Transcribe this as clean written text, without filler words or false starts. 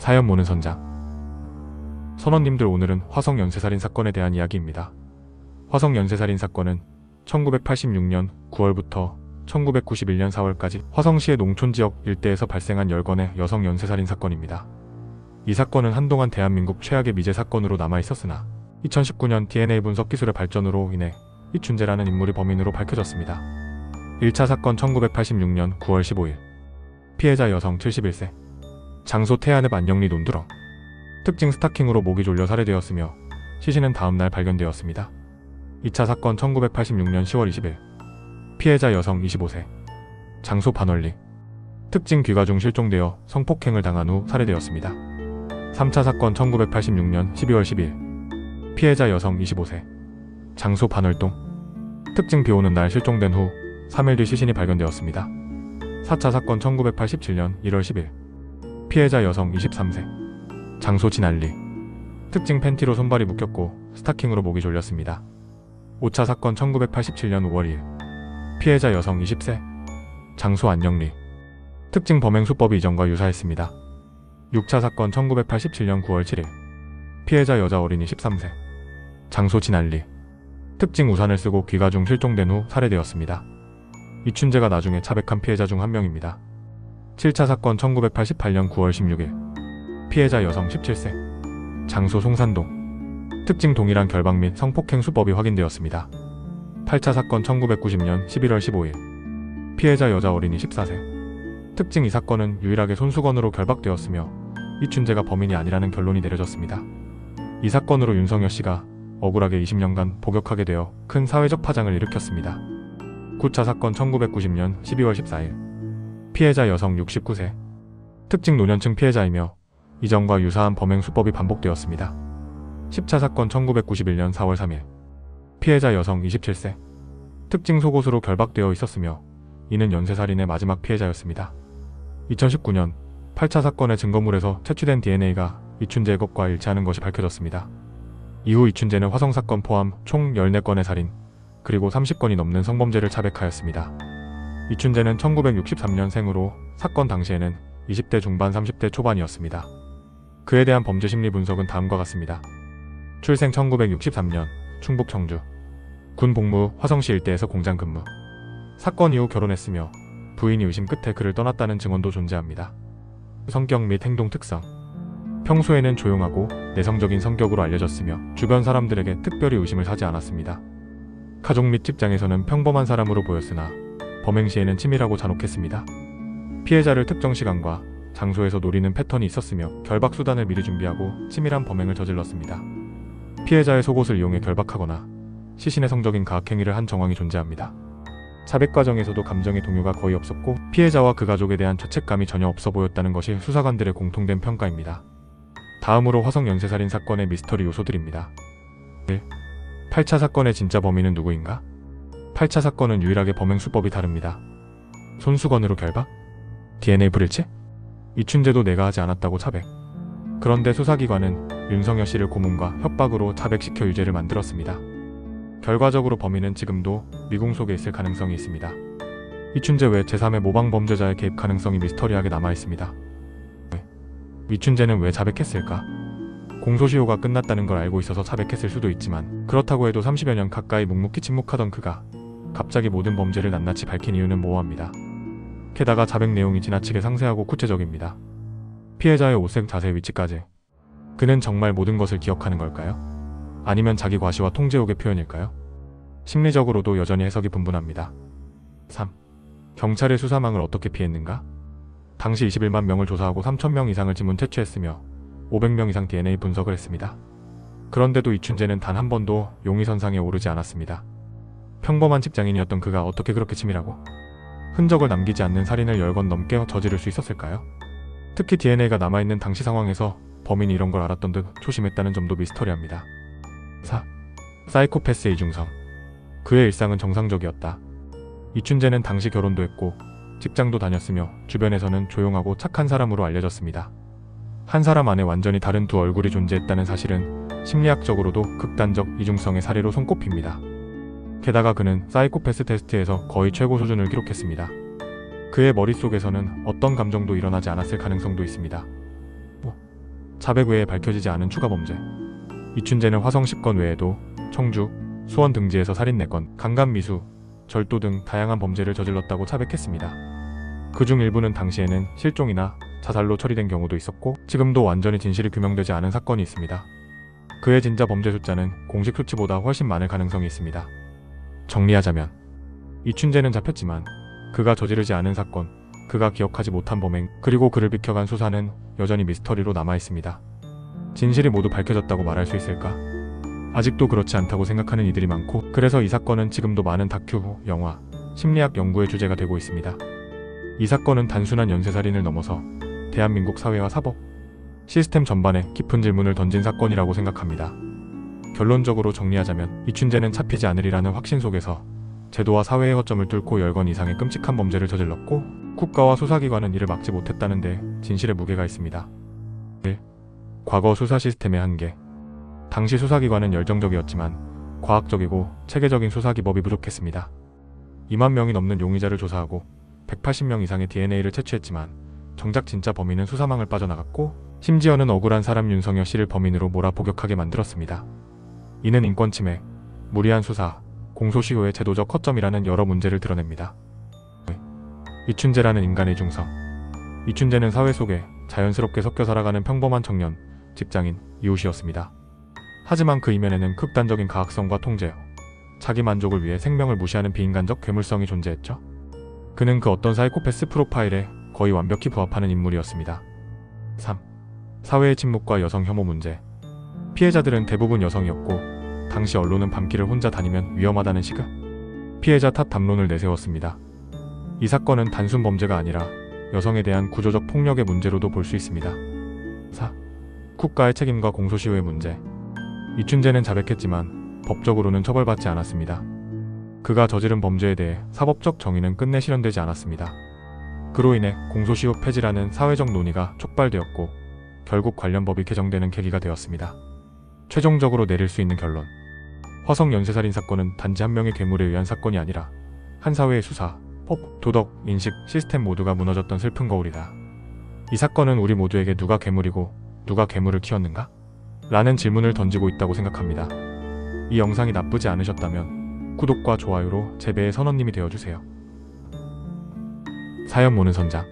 사연 모는 선장. 선원님들, 오늘은 화성 연쇄살인 사건에 대한 이야기입니다. 화성 연쇄살인 사건은 1986년 9월부터 1991년 4월까지 화성시의 농촌지역 일대에서 발생한 10건의 여성 연쇄살인 사건입니다. 이 사건은 한동안 대한민국 최악의 미제 사건으로 남아있었으나 2019년 DNA 분석 기술의 발전으로 인해 이춘재라는 인물이 범인으로 밝혀졌습니다. 1차 사건 1986년 9월 15일 피해자 여성 71세 장소 태안읍 안영리 논두렁 특징 스타킹으로 목이 졸려 살해되었으며 시신은 다음날 발견되었습니다. 2차 사건 1986년 10월 20일 피해자 여성 25세 장소 반월리 특징 귀가 중 실종되어 성폭행을 당한 후 살해되었습니다. 3차 사건 1986년 12월 12일 피해자 여성 25세 장소 반월동 특징 비오는 날 실종된 후 3일 뒤 시신이 발견되었습니다. 4차 사건 1987년 1월 10일 피해자 여성 23세 장소 진알리 특징 팬티로 손발이 묶였고 스타킹으로 목이 졸렸습니다. 5차 사건 1987년 5월 2일 피해자 여성 20세 장소 안영리 특징 범행 수법이 이전과 유사했습니다. 6차 사건 1987년 9월 7일 피해자 여자 어린이 13세 장소 진알리 특징 우산을 쓰고 귀가 중 실종된 후 살해되었습니다. 이춘재가 나중에 자백한 피해자 중 한 명입니다. 7차 사건 1988년 9월 16일 피해자 여성 17세 장소 송산동 특징 동일한 결박 및 성폭행 수법이 확인되었습니다. 8차 사건 1990년 11월 15일 피해자 여자 어린이 14세 특징 이 사건은 유일하게 손수건으로 결박되었으며 이춘재가 범인이 아니라는 결론이 내려졌습니다. 이 사건으로 윤석열 씨가 억울하게 20년간 복역하게 되어 큰 사회적 파장을 일으켰습니다. 9차 사건 1990년 12월 14일 피해자 여성 69세 특징 노년층 피해자이며 이전과 유사한 범행 수법이 반복되었습니다. 10차 사건 1991년 4월 3일 피해자 여성 27세 특징 속옷으로 결박되어 있었으며 이는 연쇄살인의 마지막 피해자였습니다. 2019년 8차 사건의 증거물에서 채취된 DNA가 이춘재의 것과 일치하는 것이 밝혀졌습니다. 이후 이춘재는 화성사건 포함 총 14건의 살인 그리고 30건이 넘는 성범죄를 자백하였습니다. 이춘재는 1963년생으로 사건 당시에는 20대 중반 30대 초반이었습니다. 그에 대한 범죄 심리 분석은 다음과 같습니다. 출생 1963년 충북 청주 군 복무 후 화성시 일대에서 공장 근무 사건 이후 결혼했으며 부인이 의심 끝에 그를 떠났다는 증언도 존재합니다. 성격 및 행동 특성 평소에는 조용하고 내성적인 성격으로 알려졌으며 주변 사람들에게 특별히 의심을 사지 않았습니다. 가족 및 직장에서는 평범한 사람으로 보였으나 범행 시에는 치밀하고 잔혹했습니다. 피해자를 특정 시간과 장소에서 노리는 패턴이 있었으며 결박 수단을 미리 준비하고 치밀한 범행을 저질렀습니다. 피해자의 속옷을 이용해 결박하거나 시신의 성적인 가학행위를 한 정황이 존재합니다. 자백 과정에서도 감정의 동요가 거의 없었고 피해자와 그 가족에 대한 죄책감이 전혀 없어 보였다는 것이 수사관들의 공통된 평가입니다. 다음으로 화성 연쇄살인 사건의 미스터리 요소들입니다. 1. 8차 사건의 진짜 범인은 누구인가? 8차 사건은 유일하게 범행 수법이 다릅니다. 손수건으로 결박? DNA 불일치? 이춘재도 내가 하지 않았다고 자백. 그런데 수사기관은 윤석열 씨를 고문과 협박으로 자백시켜 유죄를 만들었습니다. 결과적으로 범인은 지금도 미궁 속에 있을 가능성이 있습니다. 이춘재 외 제3의 모방범죄자의 개입 가능성이 미스터리하게 남아있습니다. 이춘재는 왜 자백했을까? 공소시효가 끝났다는 걸 알고 있어서 자백했을 수도 있지만 그렇다고 해도 30여 년 가까이 묵묵히 침묵하던 그가 갑자기 모든 범죄를 낱낱이 밝힌 이유는 모호합니다. 게다가 자백 내용이 지나치게 상세하고 구체적입니다. 피해자의 옷색, 자세, 위치까지. 그는 정말 모든 것을 기억하는 걸까요? 아니면 자기 과시와 통제욕의 표현일까요? 심리적으로도 여전히 해석이 분분합니다. 3. 경찰의 수사망을 어떻게 피했는가? 당시 21만 명을 조사하고 3,000명 이상을 지문 채취했으며 500명 이상 DNA 분석을 했습니다. 그런데도 이춘재는 단 한 번도 용의선상에 오르지 않았습니다. 평범한 직장인이었던 그가 어떻게 그렇게 치밀하고 흔적을 남기지 않는 살인을 10건 넘게 저지를 수 있었을까요? 특히 DNA가 남아있는 당시 상황에서 범인이 이런 걸 알았던 듯 조심했다는 점도 미스터리합니다. 4. 사이코패스의 이중성. 그의 일상은 정상적이었다. 이춘재는 당시 결혼도 했고 직장도 다녔으며 주변에서는 조용하고 착한 사람으로 알려졌습니다. 한 사람 안에 완전히 다른 두 얼굴이 존재했다는 사실은 심리학적으로도 극단적 이중성의 사례로 손꼽힙니다. 게다가 그는 사이코패스 테스트에서 거의 최고 수준을 기록했습니다. 그의 머릿속에서는 어떤 감정도 일어나지 않았을 가능성도 있습니다. 자백 외에 밝혀지지 않은 추가 범죄. 이춘재는 화성 10건 외에도 청주, 수원 등지에서 살인 4건, 강간미수, 절도 등 다양한 범죄를 저질렀다고 자백했습니다. 그중 일부는 당시에는 실종이나 자살로 처리된 경우도 있었고 지금도 완전히 진실이 규명되지 않은 사건이 있습니다. 그의 진짜 범죄 숫자는 공식 수치보다 훨씬 많을 가능성이 있습니다. 정리하자면 이춘재는 잡혔지만 그가 저지르지 않은 사건, 그가 기억하지 못한 범행, 그리고 그를 비켜간 수사는 여전히 미스터리로 남아있습니다. 진실이 모두 밝혀졌다고 말할 수 있을까? 아직도 그렇지 않다고 생각하는 이들이 많고 그래서 이 사건은 지금도 많은 다큐, 영화, 심리학 연구의 주제가 되고 있습니다. 이 사건은 단순한 연쇄살인을 넘어서 대한민국 사회와 사법, 시스템 전반에 깊은 질문을 던진 사건이라고 생각합니다. 결론적으로 정리하자면 이춘재는 잡히지 않으리라는 확신 속에서 제도와 사회의 허점을 뚫고 10건 이상의 끔찍한 범죄를 저질렀고 국가와 수사기관은 이를 막지 못했다는데 진실의 무게가 있습니다. 1. 과거 수사 시스템의 한계. 당시 수사기관은 열정적이었지만 과학적이고 체계적인 수사 기법이 부족했습니다. 2만 명이 넘는 용의자를 조사하고 180명 이상의 DNA를 채취했지만 정작 진짜 범인은 수사망을 빠져나갔고 심지어는 억울한 사람 윤석열 씨를 범인으로 몰아 복역하게 만들었습니다. 이는 인권 침해, 무리한 수사, 공소시효의 제도적 허점이라는 여러 문제를 드러냅니다. 이춘재라는 인간의 중성. 이춘재는 사회 속에 자연스럽게 섞여 살아가는 평범한 청년, 직장인, 이웃이었습니다. 하지만 그 이면에는 극단적인 가학성과 통제, 자기 만족을 위해 생명을 무시하는 비인간적 괴물성이 존재했죠. 그는 그 어떤 사이코패스 프로파일에 거의 완벽히 부합하는 인물이었습니다. 3. 사회의 침묵과 여성 혐오 문제. 피해자들은 대부분 여성이었고 당시 언론은 밤길을 혼자 다니면 위험하다는 시각, 피해자 탓 담론을 내세웠습니다. 이 사건은 단순 범죄가 아니라 여성에 대한 구조적 폭력의 문제로도 볼 수 있습니다. 4. 국가의 책임과 공소시효의 문제. 이춘재는 자백했지만 법적으로는 처벌받지 않았습니다. 그가 저지른 범죄에 대해 사법적 정의는 끝내 실현되지 않았습니다. 그로 인해 공소시효 폐지라는 사회적 논의가 촉발되었고 결국 관련 법이 개정되는 계기가 되었습니다. 최종적으로 내릴 수 있는 결론. 화성 연쇄살인 사건은 단지 한 명의 괴물에 의한 사건이 아니라 한 사회의 수사, 법, 도덕, 인식, 시스템 모두가 무너졌던 슬픈 거울이다. 이 사건은 우리 모두에게 누가 괴물이고 누가 괴물을 키웠는가? 라는 질문을 던지고 있다고 생각합니다. 이 영상이 나쁘지 않으셨다면 구독과 좋아요로 제 배의 선원님이 되어주세요. 사연 모는 선장.